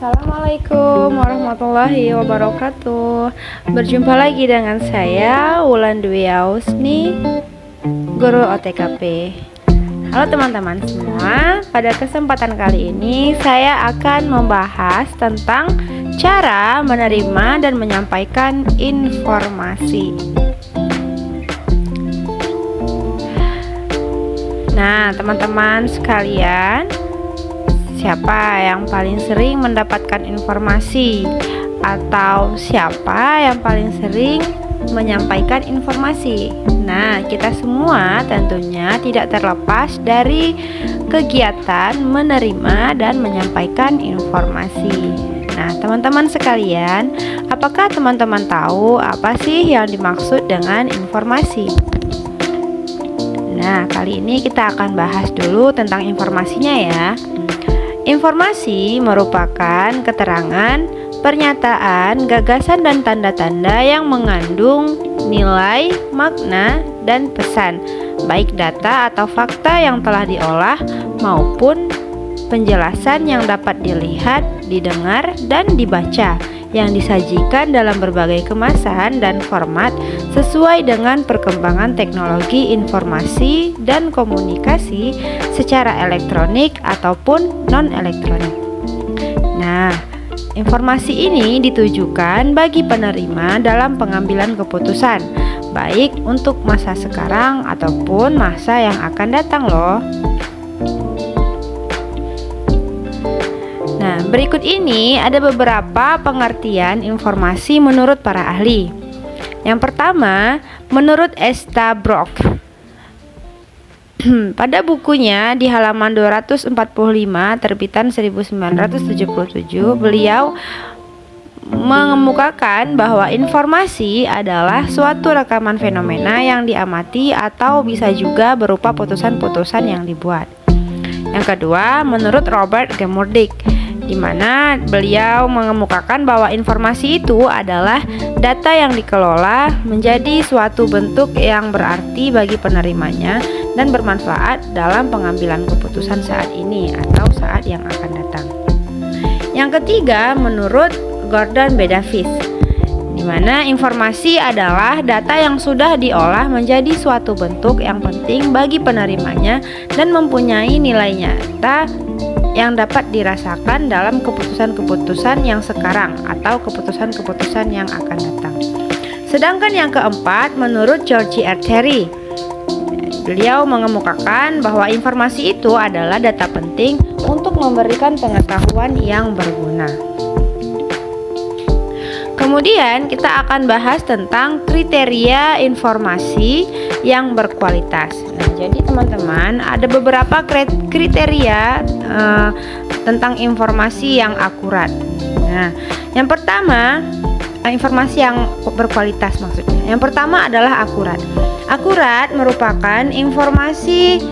Assalamualaikum warahmatullahi wabarakatuh. Berjumpa lagi dengan saya Wulan Dwi Ausni, guru OTKP. Halo teman-teman semua, pada kesempatan kali ini saya akan membahas tentang cara menerima dan menyampaikan informasi. Nah, teman-teman sekalian, siapa yang paling sering mendapatkan informasi? Atau siapa yang paling sering menyampaikan informasi? Nah, kita semua tentunya tidak terlepas dari kegiatan menerima dan menyampaikan informasi. Nah, teman-teman sekalian, apakah teman-teman tahu apa sih yang dimaksud dengan informasi? Nah, kali ini kita akan bahas dulu tentang informasinya ya. Informasi merupakan keterangan, pernyataan, gagasan dan tanda-tanda yang mengandung nilai, makna, dan pesan, baik data atau fakta yang telah diolah maupun penjelasan yang dapat dilihat, didengar, dan dibaca yang disajikan dalam berbagai kemasan dan format sesuai dengan perkembangan teknologi informasi dan komunikasi secara elektronik ataupun non-elektronik. Nah, informasi ini ditujukan bagi penerima dalam pengambilan keputusan, baik untuk masa sekarang ataupun masa yang akan datang loh. Nah, berikut ini ada beberapa pengertian informasi menurut para ahli. Yang pertama, menurut Estabrook. Pada bukunya di halaman 245 terbitan 1977, beliau mengemukakan bahwa informasi adalah suatu rekaman fenomena yang diamati atau bisa juga berupa putusan-putusan yang dibuat. Yang kedua, menurut Robert Gamurdick, di mana beliau mengemukakan bahwa informasi itu adalah data yang dikelola menjadi suatu bentuk yang berarti bagi penerimanya dan bermanfaat dalam pengambilan keputusan saat ini atau saat yang akan datang. Yang ketiga, menurut Gordon B. Davis, di mana informasi adalah data yang sudah diolah menjadi suatu bentuk yang penting bagi penerimanya dan mempunyai nilai nyata yang dapat dirasakan dalam keputusan-keputusan yang sekarang atau keputusan-keputusan yang akan datang. Sedangkan yang keempat, menurut George R. Terry, beliau mengemukakan bahwa informasi itu adalah data penting untuk memberikan pengetahuan yang berguna. Kemudian kita akan bahas tentang kriteria informasi yang berkualitas. Nah, jadi teman-teman, ada beberapa kriteria tentang informasi yang akurat. Nah, yang pertama, informasi yang berkualitas maksudnya. Yang pertama adalah akurat. Akurat merupakan informasi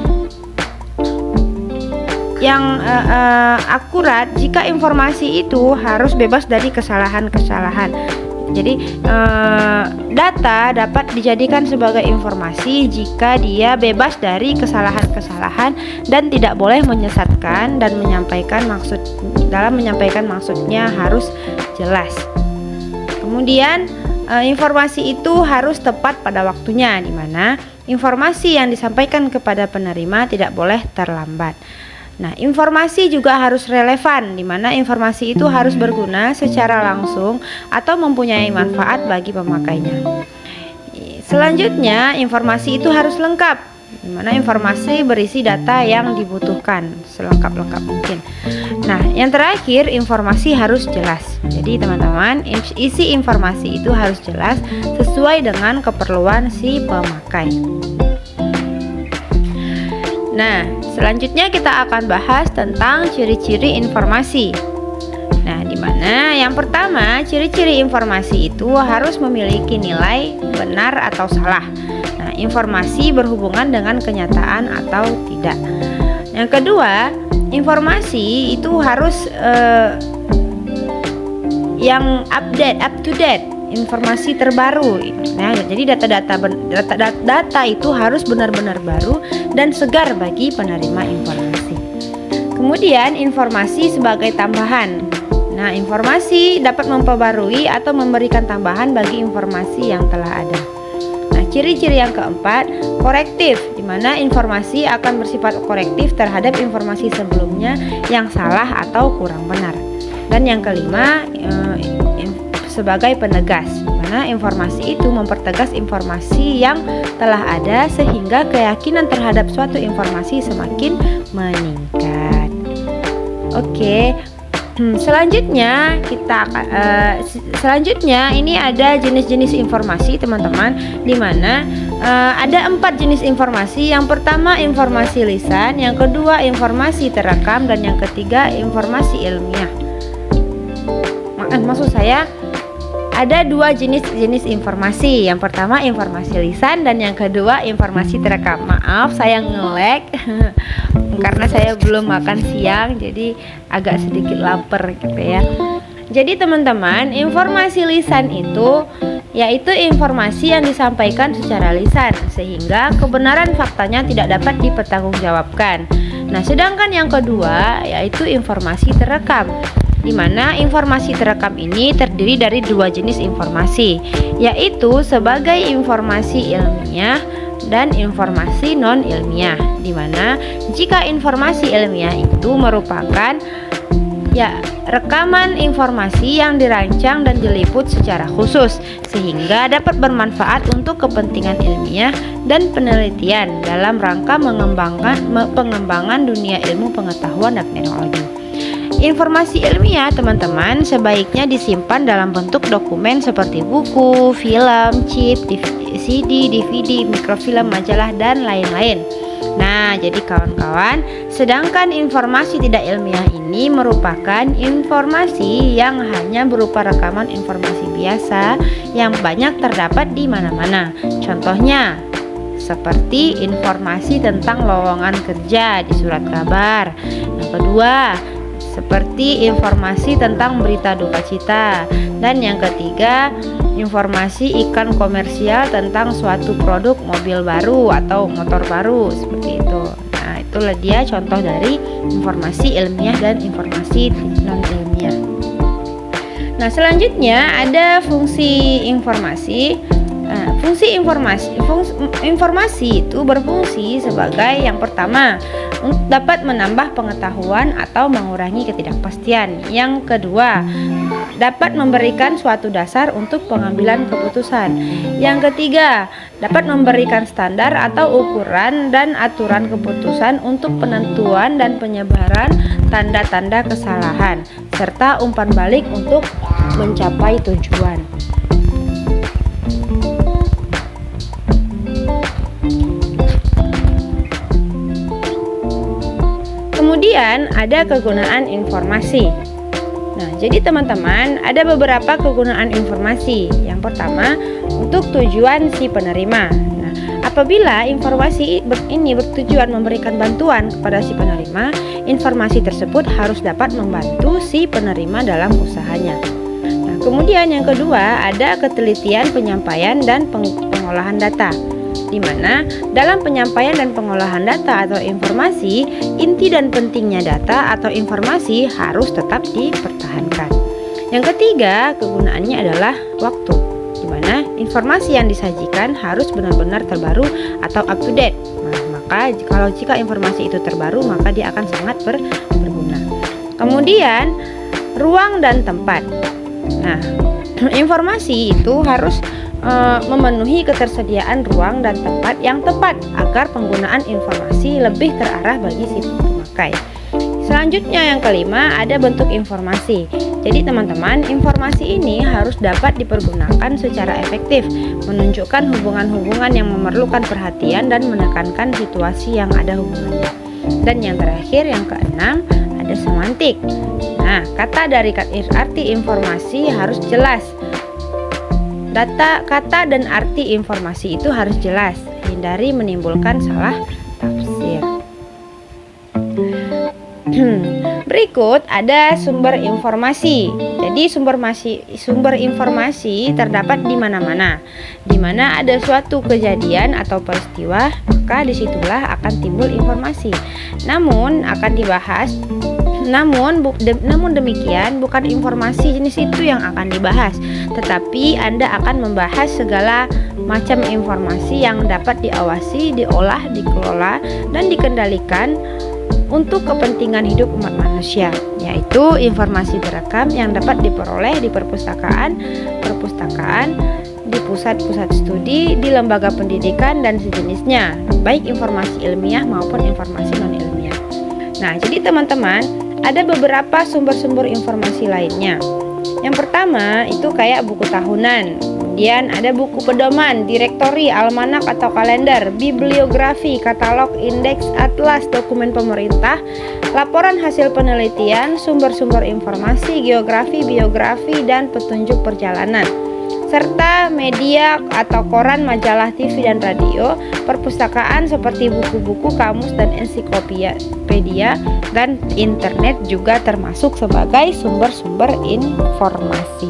yang akurat jika informasi itu harus bebas dari kesalahan-kesalahan. Jadi data dapat dijadikan sebagai informasi jika dia bebas dari kesalahan-kesalahan dan tidak boleh menyesatkan, dan dalam menyampaikan maksudnya harus jelas. Kemudian informasi itu harus tepat pada waktunya, di mana informasi yang disampaikan kepada penerima tidak boleh terlambat. Nah, informasi juga harus relevan, di mana informasi itu harus berguna secara langsung atau mempunyai manfaat bagi pemakainya. Selanjutnya, informasi itu harus lengkap, di mana informasi berisi data yang dibutuhkan selengkap-lengkap mungkin. Nah, yang terakhir, informasi harus jelas. Jadi teman-teman, isi informasi itu harus jelas sesuai dengan keperluan si pemakai. Nah, selanjutnya kita akan bahas tentang ciri-ciri informasi. Nah, di mana yang pertama, ciri-ciri informasi itu harus memiliki nilai benar atau salah. Nah, informasi berhubungan dengan kenyataan atau tidak. Yang kedua, informasi itu harus yang up to date, informasi terbaru. Nah, jadi data itu harus benar-benar baru dan segar bagi penerima informasi. Kemudian informasi sebagai tambahan. Nah, informasi dapat memperbarui atau memberikan tambahan bagi informasi yang telah ada. Nah, ciri-ciri yang keempat, korektif, di mana informasi akan bersifat korektif terhadap informasi sebelumnya yang salah atau kurang benar. Dan yang kelima, sebagai penegas, di mana informasi itu mempertegas informasi yang telah ada sehingga keyakinan terhadap suatu informasi semakin meningkat. Oke. Selanjutnya selanjutnya ini ada jenis-jenis informasi, teman-teman, di mana ada 4 jenis informasi. Yang pertama informasi lisan, yang kedua informasi terekam, dan yang ketiga informasi ilmiah. Maksud saya ada 2 jenis informasi. Yang pertama informasi lisan dan yang kedua informasi terekam. Maaf saya nge-lag karena saya belum makan siang, jadi agak sedikit lapar gitu ya. Jadi teman-teman, informasi lisan itu yaitu informasi yang disampaikan secara lisan sehingga kebenaran faktanya tidak dapat dipertanggungjawabkan. Nah, sedangkan yang kedua yaitu informasi terekam, di mana informasi terekam ini terdiri dari 2 jenis informasi, yaitu sebagai informasi ilmiah dan informasi non ilmiah, di mana jika informasi ilmiah itu merupakan rekaman informasi yang dirancang dan diliput secara khusus sehingga dapat bermanfaat untuk kepentingan ilmiah dan penelitian dalam rangka pengembangan dunia ilmu pengetahuan dan teknologi. Informasi ilmiah, teman-teman, sebaiknya disimpan dalam bentuk dokumen seperti buku, film, chip, CD, DVD, mikrofilm, majalah, dan lain-lain. Nah, jadi kawan-kawan, sedangkan informasi tidak ilmiah ini merupakan informasi yang hanya berupa rekaman informasi biasa yang banyak terdapat di mana-mana. Contohnya, seperti informasi tentang lowongan kerja di surat kabar. Yang kedua, seperti informasi tentang berita duka cita. Dan yang ketiga, informasi iklan komersial tentang suatu produk mobil baru atau motor baru, seperti itu. Nah, itulah dia contoh dari informasi ilmiah dan informasi non ilmiah. Nah, selanjutnya ada fungsi informasi. Fungsi informasi itu berfungsi sebagai yang pertama dapat menambah pengetahuan atau mengurangi ketidakpastian. Yang kedua, dapat memberikan suatu dasar untuk pengambilan keputusan. Yang ketiga, dapat memberikan standar atau ukuran dan aturan keputusan untuk penentuan dan penyebaran tanda-tanda kesalahan serta umpan balik untuk mencapai tujuan. Kemudian ada kegunaan informasi. Nah, jadi teman-teman, ada beberapa kegunaan informasi. Yang pertama, untuk tujuan si penerima. Nah, apabila informasi ini bertujuan memberikan bantuan kepada si penerima, informasi tersebut harus dapat membantu si penerima dalam usahanya. Nah, kemudian yang kedua, ada ketelitian penyampaian dan pengolahan data, di mana dalam penyampaian dan pengolahan data atau informasi, inti dan pentingnya data atau informasi harus tetap dipertahankan. Yang ketiga, kegunaannya adalah waktu, di mana informasi yang disajikan harus benar-benar terbaru atau up to date. Nah, maka jika informasi itu terbaru, maka dia akan sangat berguna. Kemudian, ruang dan tempat. Nah, informasi itu harus memenuhi ketersediaan ruang dan tempat yang tepat agar penggunaan informasi lebih terarah bagi si pemakai. Selanjutnya yang kelima, ada bentuk informasi. Jadi teman-teman, informasi ini harus dapat dipergunakan secara efektif, menunjukkan hubungan-hubungan yang memerlukan perhatian dan menekankan situasi yang ada hubungannya. Dan yang terakhir, yang keenam, ada semantik. Nah, kata dari arti informasi harus jelas. Kata dan arti informasi itu harus jelas, hindari menimbulkan salah tafsir. Berikut ada sumber informasi. Jadi sumber informasi terdapat di mana-mana. Di mana ada suatu kejadian atau peristiwa, maka disitulah akan timbul informasi. Namun akan dibahas Namun demikian bukan informasi jenis itu yang akan dibahas, tetapi Anda akan membahas segala macam informasi yang dapat diawasi, diolah, dikelola, dan dikendalikan untuk kepentingan hidup umat manusia, yaitu informasi terekam yang dapat diperoleh di perpustakaan, di pusat-pusat studi, di lembaga pendidikan dan sejenisnya, baik informasi ilmiah maupun informasi non-ilmiah. Nah, jadi teman-teman, ada beberapa sumber-sumber informasi lainnya. Yang pertama itu kayak buku tahunan, kemudian ada buku pedoman, direktori, almanak atau kalender, bibliografi, katalog, indeks, atlas, dokumen pemerintah, laporan hasil penelitian, sumber-sumber informasi, geografi, biografi, dan petunjuk perjalanan, serta media atau koran, majalah, TV, dan radio, perpustakaan seperti buku-buku, kamus, dan ensiklopedia, dan internet juga termasuk sebagai sumber-sumber informasi.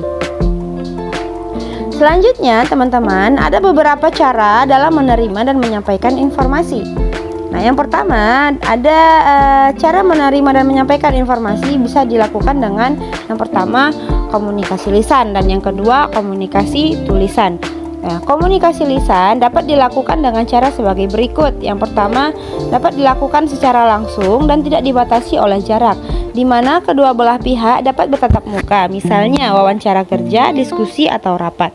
Selanjutnya, teman-teman, ada beberapa cara dalam menerima dan menyampaikan informasi. Nah, yang pertama ada cara menerima dan menyampaikan informasi bisa dilakukan dengan yang pertama komunikasi lisan dan yang kedua komunikasi tulisan. Nah, komunikasi lisan dapat dilakukan dengan cara sebagai berikut. Yang pertama dapat dilakukan secara langsung dan tidak dibatasi oleh jarak, di mana kedua belah pihak dapat bertatap muka, misalnya wawancara kerja, diskusi atau rapat.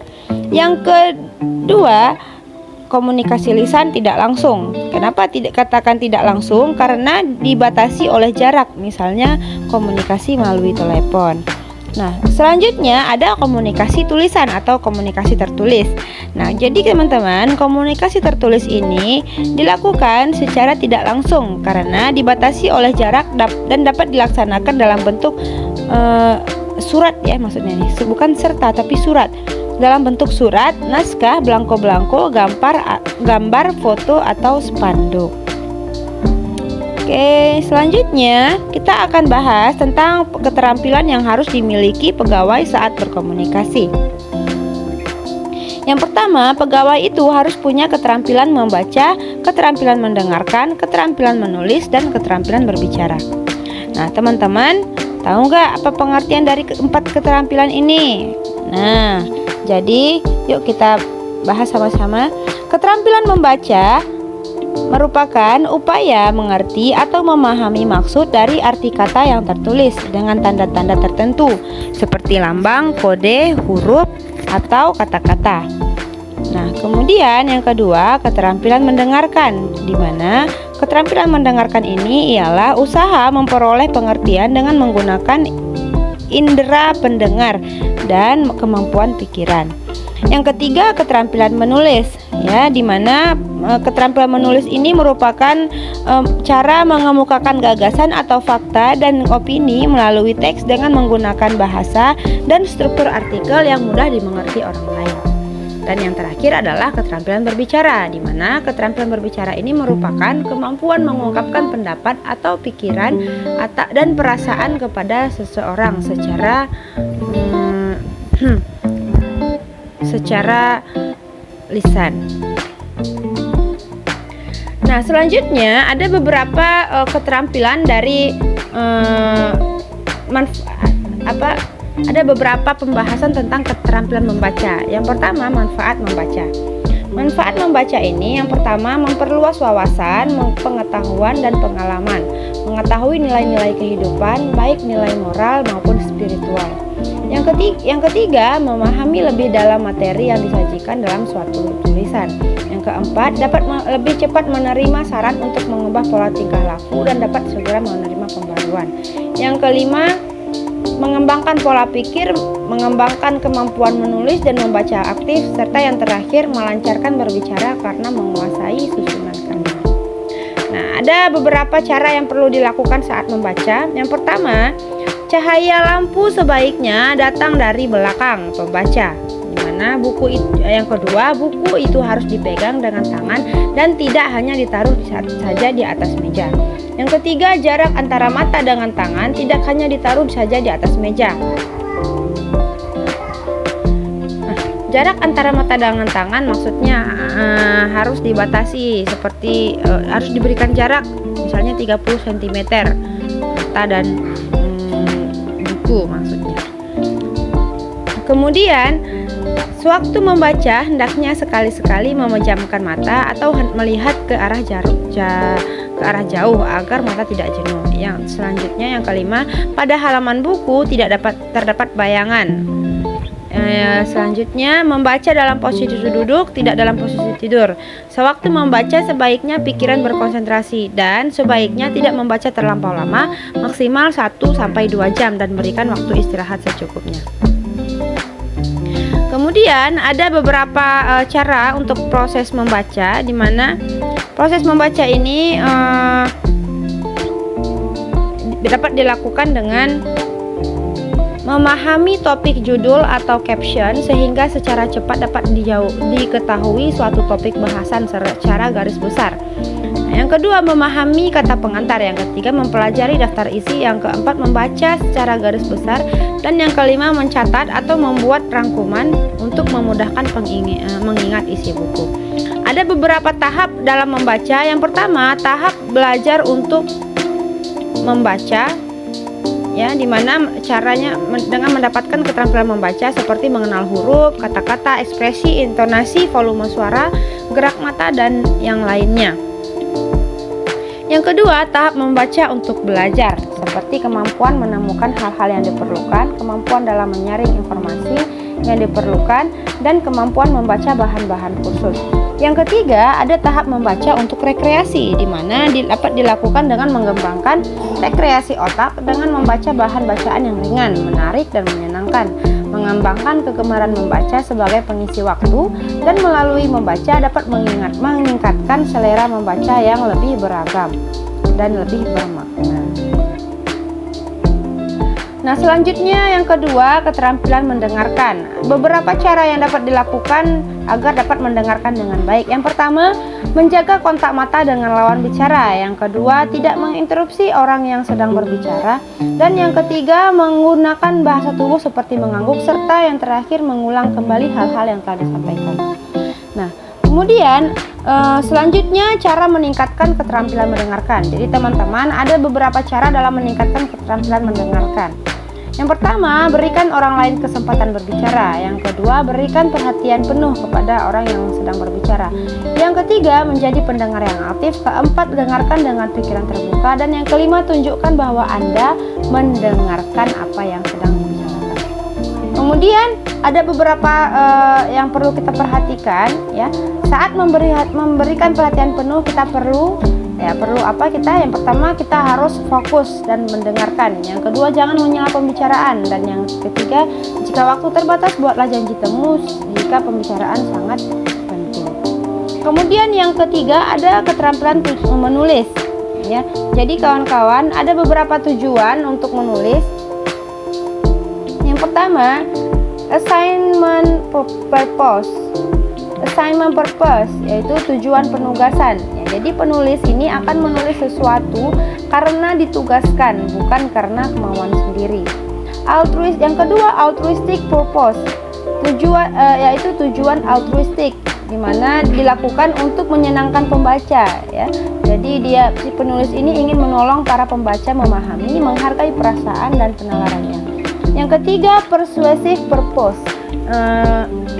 Yang kedua, komunikasi lisan tidak langsung. Kenapa tidak katakan tidak langsung? Karena dibatasi oleh jarak, misalnya komunikasi melalui telepon. Nah, selanjutnya ada komunikasi tulisan atau komunikasi tertulis. Nah, jadi teman-teman, komunikasi tertulis ini dilakukan secara tidak langsung karena dibatasi oleh jarak dan dapat dilaksanakan dalam bentuk surat ya, maksudnya ini bukan serta tapi surat. Dalam bentuk surat, naskah, belangko-belangko, gambar, foto atau spanduk. Oke, selanjutnya kita akan bahas tentang keterampilan yang harus dimiliki pegawai saat berkomunikasi. Yang pertama, pegawai itu harus punya keterampilan membaca, keterampilan mendengarkan, keterampilan menulis, dan keterampilan berbicara. Nah, teman-teman, tahu nggak apa pengertian dari keempat keterampilan ini? Nah, jadi yuk kita bahas sama-sama. Keterampilan membaca merupakan upaya mengerti atau memahami maksud dari arti kata yang tertulis dengan tanda-tanda tertentu seperti lambang, kode, huruf, atau kata-kata. Nah, kemudian yang kedua, keterampilan mendengarkan, di mana keterampilan mendengarkan ini ialah usaha memperoleh pengertian dengan menggunakan indera pendengar dan kemampuan pikiran. Yang ketiga, keterampilan menulis, ya, di mana keterampilan menulis ini merupakan cara mengemukakan gagasan atau fakta dan opini melalui teks dengan menggunakan bahasa dan struktur artikel yang mudah dimengerti orang lain. Dan yang terakhir adalah keterampilan berbicara, di mana keterampilan berbicara ini merupakan kemampuan mengungkapkan pendapat atau pikiran dan perasaan kepada seseorang secara lisan. Nah, selanjutnya ada beberapa keterampilan dari ada beberapa pembahasan tentang keterampilan membaca. Yang pertama, manfaat membaca. Manfaat membaca ini yang pertama memperluas wawasan, pengetahuan dan pengalaman, mengetahui nilai-nilai kehidupan, baik nilai moral maupun spiritual. Yang ketiga, memahami lebih dalam materi yang disajikan dalam suatu tulisan. Yang keempat, dapat lebih cepat menerima saran untuk mengubah pola tingkah laku dan dapat segera menerima pembaruan. Yang kelima, mengembangkan pola pikir, mengembangkan kemampuan menulis dan membaca aktif, serta yang terakhir melancarkan berbicara karena menguasai susunan kalimat. Nah, ada beberapa cara yang perlu dilakukan saat membaca. Yang pertama, cahaya lampu sebaiknya datang dari belakang pembaca. Yang kedua, buku itu harus dipegang dengan tangan dan tidak hanya ditaruh saja di atas meja. Yang ketiga, jarak antara mata dengan tangan tidak hanya ditaruh saja di atas meja. Jarak antara mata dengan tangan maksudnya harus dibatasi, seperti harus diberikan jarak misalnya 30 cm mata dan buku maksudnya. Kemudian, sewaktu membaca hendaknya sekali-sekali memejamkan mata atau melihat ke arah jauh agar mata tidak jenuh. Yang selanjutnya yang kelima, pada halaman buku tidak terdapat bayangan. Selanjutnya, membaca dalam posisi duduk, tidak dalam posisi tidur. Sewaktu membaca sebaiknya pikiran berkonsentrasi dan sebaiknya tidak membaca terlampau lama, maksimal 1-2 jam dan berikan waktu istirahat secukupnya. Kemudian ada beberapa cara untuk proses membaca, di mana proses membaca ini dapat dilakukan dengan memahami topik judul atau caption sehingga secara cepat dapat diketahui suatu topik bahasan secara garis besar. Yang kedua, memahami kata pengantar. Yang ketiga, mempelajari daftar isi. Yang keempat, membaca secara garis besar. Dan yang kelima, mencatat atau membuat rangkuman untuk memudahkan mengingat isi buku. Ada beberapa tahap dalam membaca. Yang pertama, tahap belajar untuk membaca, ya, dimana caranya dengan mendapatkan keterampilan membaca seperti mengenal huruf, kata-kata, ekspresi, intonasi, volume suara, gerak mata, dan yang lainnya. Yang kedua, tahap membaca untuk belajar, seperti kemampuan menemukan hal-hal yang diperlukan, kemampuan dalam menyaring informasi yang diperlukan, dan kemampuan membaca bahan-bahan khusus. Yang ketiga, ada tahap membaca untuk rekreasi, di mana dapat dilakukan dengan mengembangkan rekreasi otak dengan membaca bahan bacaan yang ringan, menarik, dan menyenangkan, mengembangkan kegemaran membaca sebagai pengisi waktu, dan melalui membaca dapat meningkatkan selera membaca yang lebih beragam dan lebih bermakna. Nah, selanjutnya yang kedua, keterampilan mendengarkan. Beberapa cara yang dapat dilakukan agar dapat mendengarkan dengan baik. Yang pertama, menjaga kontak mata dengan lawan bicara. Yang kedua, tidak menginterupsi orang yang sedang berbicara. Dan yang ketiga, menggunakan bahasa tubuh seperti mengangguk, serta yang terakhir mengulang kembali hal-hal yang telah disampaikan. Nah, kemudian selanjutnya cara meningkatkan keterampilan mendengarkan. Jadi teman-teman, ada beberapa cara dalam meningkatkan keterampilan mendengarkan. Yang pertama, berikan orang lain kesempatan berbicara. Yang kedua, berikan perhatian penuh kepada orang yang sedang berbicara. Yang ketiga, menjadi pendengar yang aktif. Keempat, dengarkan dengan pikiran terbuka. Dan yang kelima, tunjukkan bahwa Anda mendengarkan apa yang sedang dibicarakan. Kemudian ada beberapa yang perlu kita perhatikan, ya. Saat memberikan perhatian penuh, kita perlu apa? Yang pertama, kita harus fokus dan mendengarkan. Yang kedua, jangan menyela pembicaraan. Dan yang ketiga, jika waktu terbatas, buatlah janji temu jika pembicaraan sangat penting. Kemudian yang ketiga, ada keterampilan menulis, ya. Jadi kawan-kawan, ada beberapa tujuan untuk menulis. Yang pertama, assignment purpose, yaitu tujuan penugasan. Jadi penulis ini akan menulis sesuatu karena ditugaskan, bukan karena kemauan sendiri. Yang kedua, altruistic purpose, yaitu tujuan altruistik, di mana dilakukan untuk menyenangkan pembaca, ya. Jadi si penulis ini ingin menolong para pembaca memahami, menghargai perasaan dan penalarannya. Yang ketiga, persuasive purpose,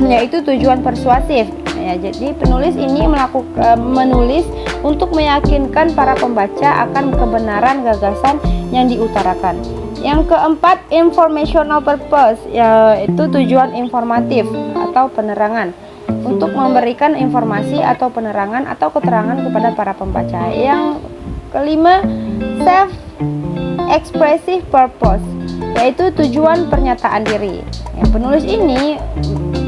yaitu tujuan persuasif. Ya, jadi penulis ini menulis untuk meyakinkan para pembaca akan kebenaran gagasan yang diutarakan. Yang keempat, informational purpose, yaitu tujuan informatif atau penerangan, untuk memberikan informasi atau penerangan atau keterangan kepada para pembaca. Yang kelima, self-expressive purpose, yaitu tujuan pernyataan diri. Penulis ini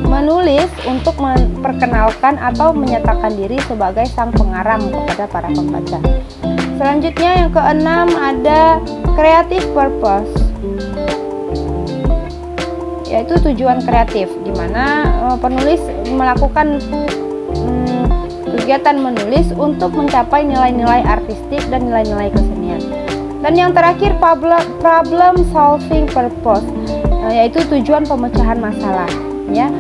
menulis untuk memperkenalkan atau menyatakan diri sebagai sang pengarang kepada para pembaca. Selanjutnya yang keenam, ada creative purpose, yaitu tujuan kreatif, di mana penulis melakukan kegiatan menulis untuk mencapai nilai-nilai artistik dan nilai-nilai kesenian. Dan yang terakhir, problem solving purpose, yaitu tujuan pemecahan masalah, ya.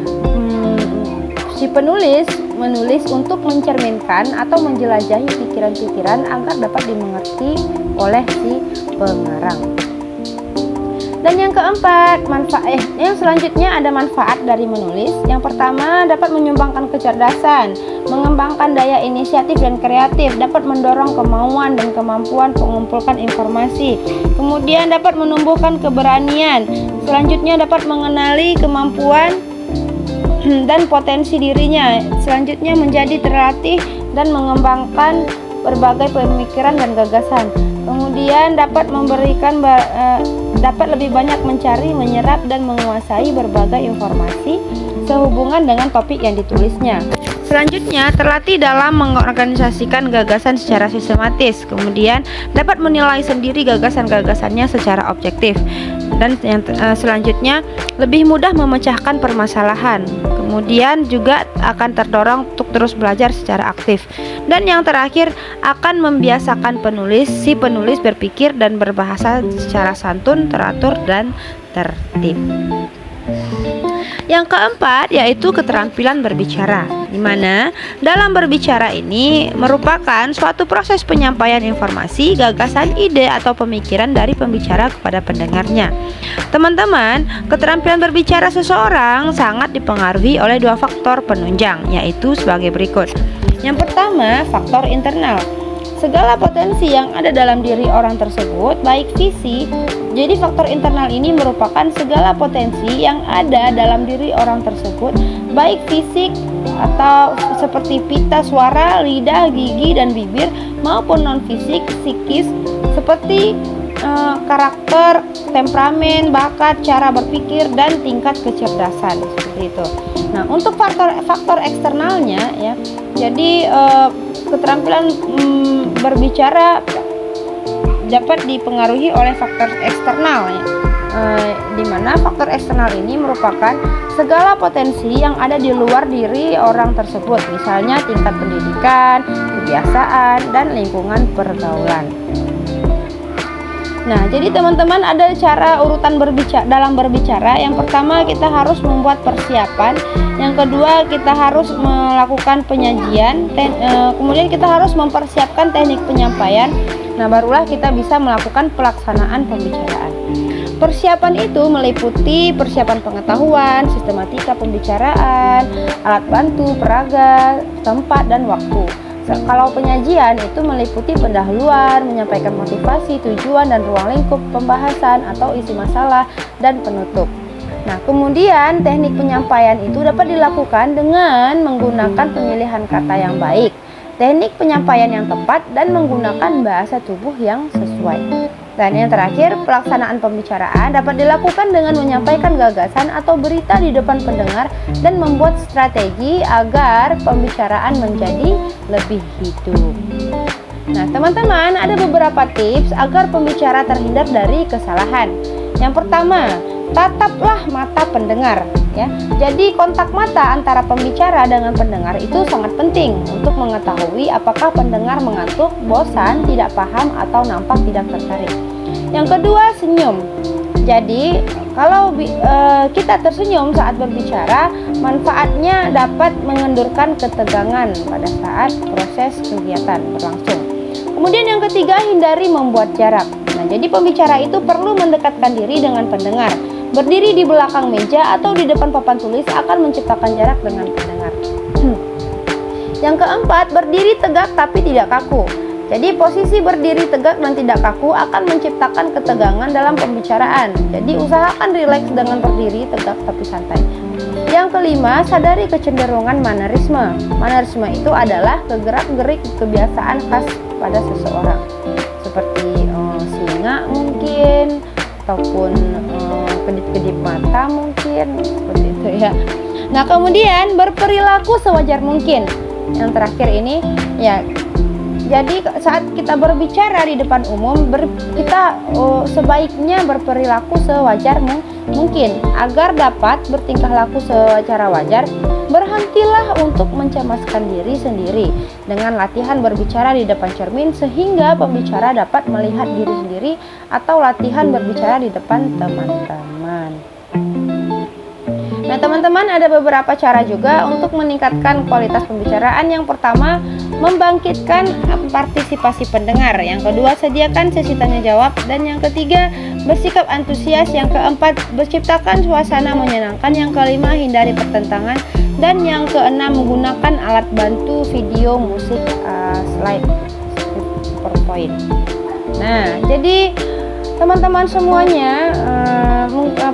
Si penulis menulis untuk mencerminkan atau menjelajahi pikiran-pikiran agar dapat dimengerti oleh si pengarang. Dan yang keempat, yang selanjutnya ada manfaat dari menulis. Yang pertama, dapat menyumbangkan kecerdasan, mengembangkan daya inisiatif dan kreatif, dapat mendorong kemauan dan kemampuan mengumpulkan informasi. Kemudian dapat menumbuhkan keberanian. Selanjutnya dapat mengenali kemampuan dan potensi dirinya. Selanjutnya menjadi terlatih dan mengembangkan berbagai pemikiran dan gagasan. Kemudian dapat dapat lebih banyak mencari, menyerap dan menguasai berbagai informasi sehubungan dengan topik yang ditulisnya. Selanjutnya, terlatih dalam mengorganisasikan gagasan secara sistematis. Kemudian dapat menilai sendiri gagasan-gagasannya secara objektif. Dan yang selanjutnya, lebih mudah memecahkan permasalahan. Kemudian juga akan terdorong untuk terus belajar secara aktif. Dan yang terakhir, akan membiasakan si penulis berpikir dan berbahasa secara santun, teratur, dan tertib. Yang keempat yaitu keterampilan berbicara, di mana dalam berbicara ini merupakan suatu proses penyampaian informasi, gagasan, ide, atau pemikiran dari pembicara kepada pendengarnya. Teman-teman, keterampilan berbicara seseorang sangat dipengaruhi oleh dua faktor penunjang, yaitu sebagai berikut. Yang pertama, faktor internal. Segala potensi yang ada dalam diri orang tersebut, baik fisik. Jadi faktor internal ini merupakan segala potensi yang ada dalam diri orang tersebut, baik fisik atau seperti pita suara, lidah, gigi, dan bibir, maupun non-fisik, psikis, seperti karakter, temperamen, bakat, cara berpikir, dan tingkat kecerdasan, seperti itu. Nah, untuk faktor eksternalnya ya, jadi keterampilan berbicara dapat dipengaruhi oleh faktor eksternal ya. Di mana faktor eksternal ini merupakan segala potensi yang ada di luar diri orang tersebut, misalnya tingkat pendidikan, kebiasaan, dan lingkungan pergaulan. Nah, jadi teman-teman ada cara urutan dalam berbicara. Yang pertama, kita harus membuat persiapan. Yang kedua, kita harus melakukan penyajian. Kemudian kita harus mempersiapkan teknik penyampaian. Nah, barulah kita bisa melakukan pelaksanaan pembicaraan. Persiapan itu meliputi persiapan pengetahuan, sistematika pembicaraan, alat bantu, peraga, tempat, dan waktu. Kalau penyajian itu meliputi pendahuluan, menyampaikan motivasi, tujuan, dan ruang lingkup pembahasan atau isi masalah, dan penutup. Nah, kemudian teknik penyampaian itu dapat dilakukan dengan menggunakan pemilihan kata yang baik, teknik penyampaian yang tepat, dan menggunakan bahasa tubuh yang sesuai. Dan yang terakhir, pelaksanaan pembicaraan dapat dilakukan dengan menyampaikan gagasan atau berita di depan pendengar dan membuat strategi agar pembicaraan menjadi lebih hidup. Nah, teman-teman, ada beberapa tips agar pembicara terhindar dari kesalahan. Yang pertama, tataplah mata pendengar ya. Jadi kontak mata antara pembicara dengan pendengar itu sangat penting untuk mengetahui apakah pendengar mengantuk, bosan, tidak paham, atau nampak tidak tertarik. Yang kedua, senyum. Jadi kalau kita tersenyum saat berbicara, manfaatnya dapat mengendurkan ketegangan pada saat proses kegiatan berlangsung. Kemudian yang ketiga, hindari membuat jarak. Nah, jadi pembicara itu perlu mendekatkan diri dengan pendengar. Berdiri di belakang meja atau di depan papan tulis akan menciptakan jarak dengan pendengar. Yang keempat, berdiri tegak tapi tidak kaku. Jadi posisi berdiri tegak dan tidak kaku akan menciptakan ketegangan dalam pembicaraan. Jadi usahakan rileks dengan berdiri tegak tapi santai. Yang kelima, sadari kecenderungan manerisme. Manerisme itu adalah kegerak-gerik kebiasaan khas pada seseorang, seperti singa mungkin, ataupun kedip-kedip mata mungkin, seperti itu ya. Nah, kemudian berperilaku sewajar mungkin. Yang terakhir ini ya, jadi saat kita berbicara di depan umum, kita sebaiknya berperilaku sewajar mungkin agar dapat bertingkah laku secara wajar. Berhentilah untuk mencemaskan diri sendiri dengan latihan berbicara di depan cermin sehingga pembicara dapat melihat diri sendiri, atau latihan berbicara di depan teman-teman. Nah, teman-teman, ada beberapa cara juga untuk meningkatkan kualitas pembicaraan. Yang pertama, membangkitkan partisipasi pendengar. Yang kedua, sediakan sesi tanya jawab. Dan yang ketiga, bersikap antusias. Yang keempat, menciptakan suasana menyenangkan. Yang kelima, hindari pertentangan. Dan yang keenam, menggunakan alat bantu video, musik, slide, PowerPoint. Nah, jadi teman-teman semuanya,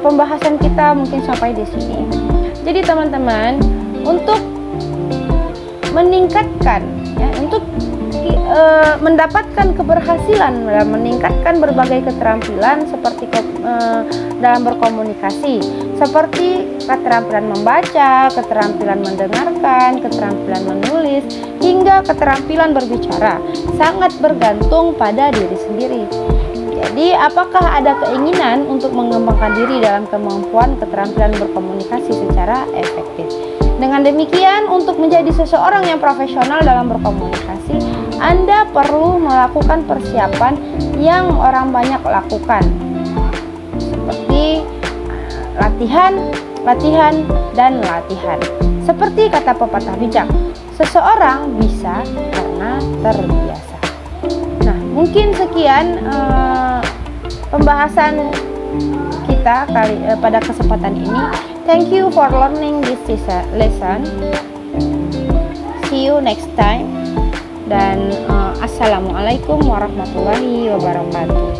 pembahasan kita mungkin sampai di sini. Jadi teman-teman, untuk meningkatkan, ya, untuk mendapatkan keberhasilan dalam meningkatkan berbagai keterampilan seperti dalam berkomunikasi, seperti keterampilan membaca, keterampilan mendengarkan, keterampilan menulis, hingga keterampilan berbicara, sangat bergantung pada diri sendiri. Jadi, apakah ada keinginan untuk mengembangkan diri dalam kemampuan keterampilan berkomunikasi secara efektif? Dengan demikian, untuk menjadi seseorang yang profesional dalam berkomunikasi, Anda perlu melakukan persiapan yang orang banyak lakukan, seperti latihan, dan latihan. Seperti kata pepatah bijak, seseorang bisa karena terbiasa. Nah, mungkin sekian pembahasan kita pada kesempatan ini. Thank you for learning this lesson. See you next time. Dan assalamualaikum warahmatullahi wabarakatuh.